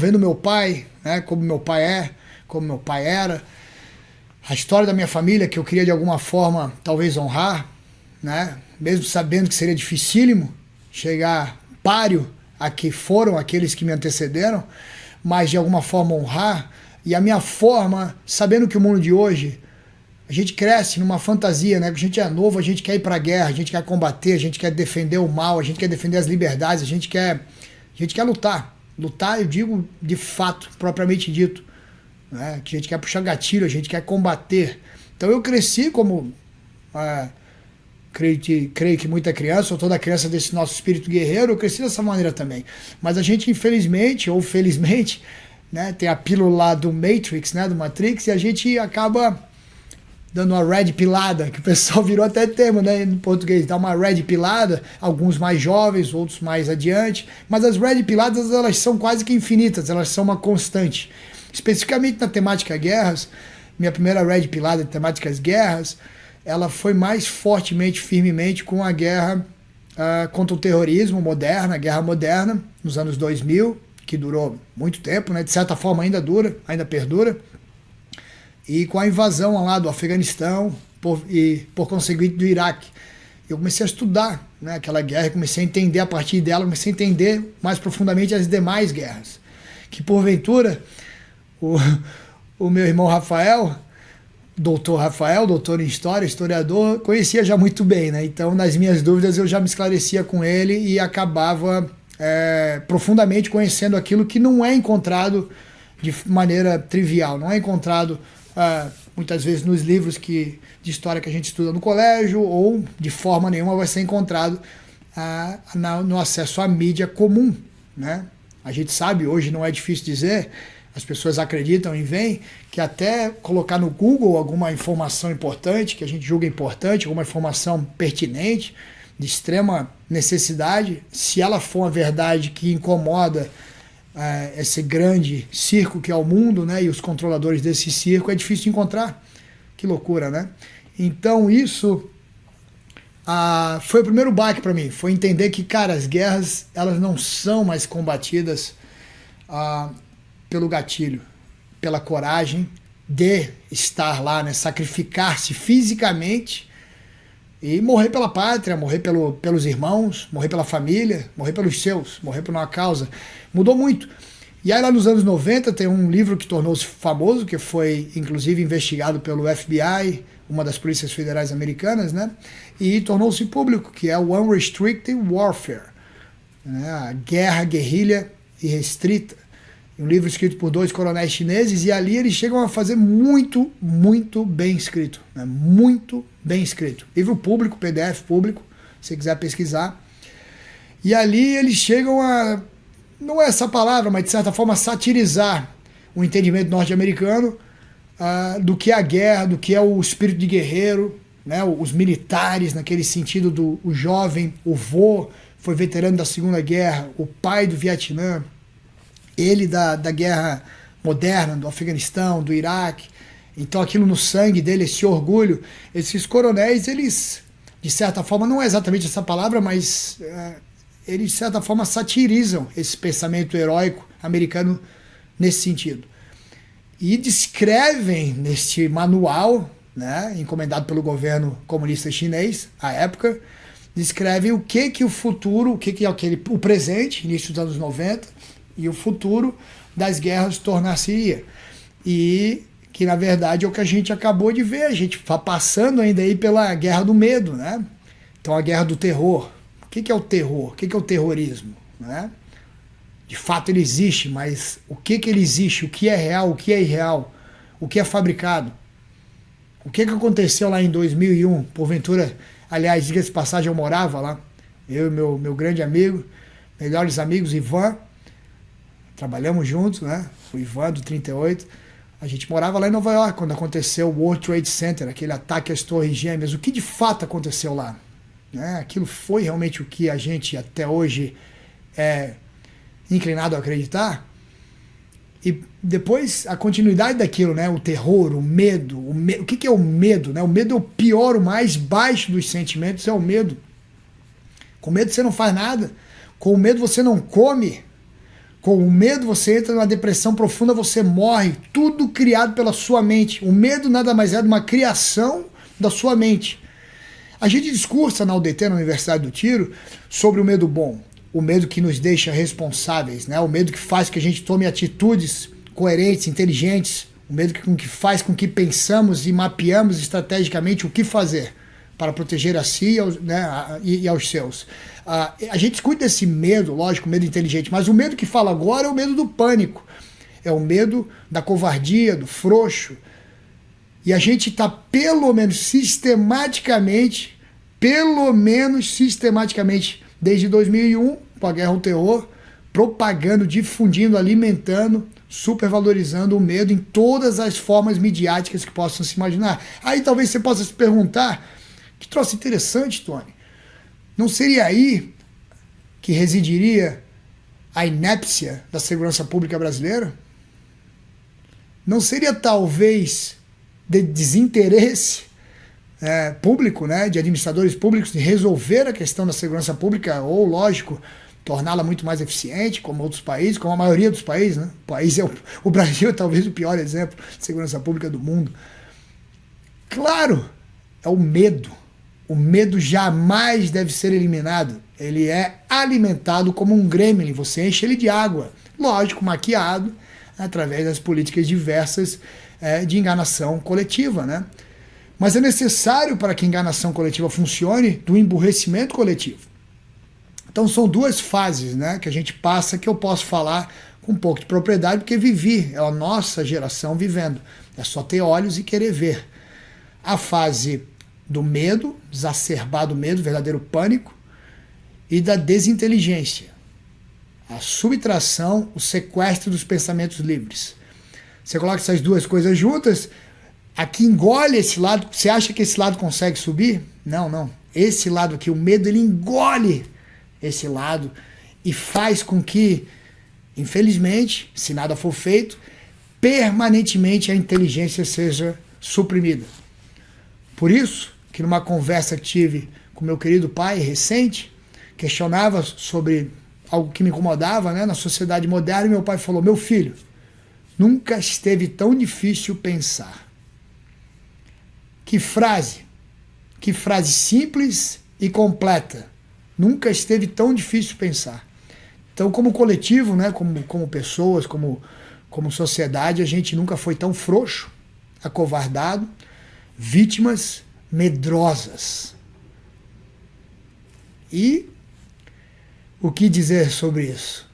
vendo meu pai, né, como meu pai é, como meu pai era, a história da minha família que eu queria de alguma forma talvez honrar, né, mesmo sabendo que seria dificílimo chegar páreo a que foram aqueles que me antecederam, mas de alguma forma honrar, e a minha forma, sabendo que o mundo de hoje, a gente cresce numa fantasia, né? A gente é novo, a gente quer ir pra guerra, a gente quer combater, a gente quer defender o mal, a gente quer defender as liberdades, a gente quer lutar. Lutar, eu digo de fato, propriamente dito, né? Que a gente quer puxar gatilho, a gente quer combater. Então eu cresci como, creio que muita criança, ou toda criança desse nosso espírito guerreiro, eu cresci dessa maneira também. Mas a gente, infelizmente, ou felizmente, né, tem a pílula lá do Matrix, né, do Matrix, e a gente acaba dando uma red pilada, que o pessoal virou até termo, né, em português, dá uma red pilada, alguns mais jovens, outros mais adiante, mas as red piladas, elas são quase que infinitas, elas são uma constante. Especificamente na temática guerras, minha primeira red pilada de temáticas guerras, ela foi mais fortemente, firmemente com a guerra contra o terrorismo moderna, a guerra moderna, nos anos 2000, que durou muito tempo, né, de certa forma ainda dura, ainda perdura, e com a invasão lá do Afeganistão e, por conseguinte, do Iraque. Eu comecei a estudar, né, aquela guerra, comecei a entender a partir dela, comecei a entender mais profundamente as demais guerras. Que, porventura, o meu irmão Rafael, doutor em História, historiador, conhecia já muito bem, né? Então, nas minhas dúvidas, eu já me esclarecia com ele e acabava profundamente conhecendo aquilo que não é encontrado de maneira trivial, não é encontrado muitas vezes nos livros de história que a gente estuda no colégio, ou de forma nenhuma vai ser encontrado no acesso à mídia comum, né? A gente sabe, hoje não é difícil dizer, as pessoas acreditam e veem, que até colocar no Google alguma informação importante, que a gente julga importante, alguma informação pertinente, de extrema necessidade, se ela for uma verdade que incomoda esse grande circo que é o mundo, né, e os controladores desse circo, é difícil de encontrar. Que loucura, né? Então isso foi o primeiro baque para mim, foi entender que, cara, as guerras, elas não são mais combatidas pelo gatilho, pela coragem de estar lá, né, sacrificar-se fisicamente e morrer pela pátria, morrer pelos irmãos, morrer pela família, morrer pelos seus, morrer por uma causa. Mudou muito. E aí lá nos anos 90 tem um livro que tornou-se famoso, que foi inclusive investigado pelo FBI, uma das polícias federais americanas, né? E tornou-se público, que é o Unrestricted Warfare, né? A guerrilha irrestrita. Um livro escrito por 2 coronéis chineses, e ali eles chegam a fazer muito, muito bem escrito, né? Muito bem escrito. Livro público, PDF público, se você quiser pesquisar. E ali eles chegam a, não é essa palavra, mas de certa forma satirizar o entendimento norte-americano do que é a guerra, do que é o espírito de guerreiro, né? Os militares, naquele sentido do o jovem, o vô, foi veterano da Segunda Guerra, o pai do Vietnã, ele da guerra moderna, do Afeganistão, do Iraque. Então aquilo no sangue dele, esse orgulho, esses coronéis, eles, de certa forma, não é exatamente essa palavra, mas eles, de certa forma, satirizam esse pensamento heróico americano nesse sentido. E descrevem neste manual, né, encomendado pelo governo comunista chinês, à época, descrevem o que o futuro, o presente, início dos anos 90, e o futuro das guerras tornar-se-ia. E que, na verdade, é o que a gente acabou de ver. A gente está passando ainda aí pela guerra do medo, né? Então, a guerra do terror. O que é o terror? O que é o terrorismo? Né? De fato, ele existe, mas o que ele existe? O que é real? O que é irreal? O que é fabricado? O que aconteceu lá em 2001? Porventura, aliás, diga-se de passagem, eu morava lá. Eu e meu grande amigo, melhores amigos, Ivan. Trabalhamos juntos, né? O Ivan do 38. A gente morava lá em Nova York quando aconteceu o World Trade Center, aquele ataque às Torres Gêmeas. O que de fato aconteceu lá? Né? Aquilo foi realmente o que a gente até hoje é inclinado a acreditar? E depois a continuidade daquilo, né? O terror, o medo. O que é o medo? Né? O medo é o pior, o mais baixo dos sentimentos, é o medo. Com medo você não faz nada. Com medo você não come. Com o medo você entra numa depressão profunda, você morre. Tudo criado pela sua mente. O medo nada mais é de uma criação da sua mente. A gente discursa na UDT, na Universidade do Tiro, sobre o medo bom. O medo que nos deixa responsáveis, né? O medo que faz que a gente tome atitudes coerentes, inteligentes. O medo que faz com que pensamos e mapeamos estrategicamente o que fazer para proteger a si e aos seus. A gente discute desse medo, lógico, medo inteligente, mas o medo que fala agora é o medo do pânico. É o medo da covardia, do frouxo. E a gente está pelo menos sistematicamente, desde 2001, com a guerra ao terror, propagando, difundindo, alimentando, supervalorizando o medo em todas as formas midiáticas que possam se imaginar. Aí talvez você possa se perguntar, que troço interessante, Tony, não seria aí que residiria a inépcia da segurança pública brasileira? Não seria talvez de desinteresse público, né, de administradores públicos, de resolver a questão da segurança pública, ou, lógico, torná-la muito mais eficiente, como outros países, como a maioria dos países, né? O Brasil é talvez o pior exemplo de segurança pública do mundo. Claro, é o medo. O medo jamais deve ser eliminado. Ele é alimentado como um gremlin, você enche ele de água, lógico, maquiado através das políticas diversas de enganação coletiva, né? Mas é necessário, para que a enganação coletiva funcione, do emburrecimento coletivo. Então são duas fases, né, que a gente passa, que eu posso falar com um pouco de propriedade, porque vivi, é a nossa geração vivendo. É só ter olhos e querer ver. A fase do medo, exacerbado medo, verdadeiro pânico, e da desinteligência. A subtração, o sequestro dos pensamentos livres. Você coloca essas duas coisas juntas, aqui engole esse lado. Você acha que esse lado consegue subir? Não, não. Esse lado aqui, o medo, ele engole esse lado e faz com que, infelizmente, se nada for feito, permanentemente a inteligência seja suprimida. Por isso que numa conversa que tive com meu querido pai recente, questionava sobre algo que me incomodava, né, na sociedade moderna, e meu pai falou: meu filho, nunca esteve tão difícil pensar. Que frase simples e completa. Nunca esteve tão difícil pensar. Então, como coletivo, né, como pessoas, como sociedade, a gente nunca foi tão frouxo, acovardado, vítimas medrosas. E o que dizer sobre isso?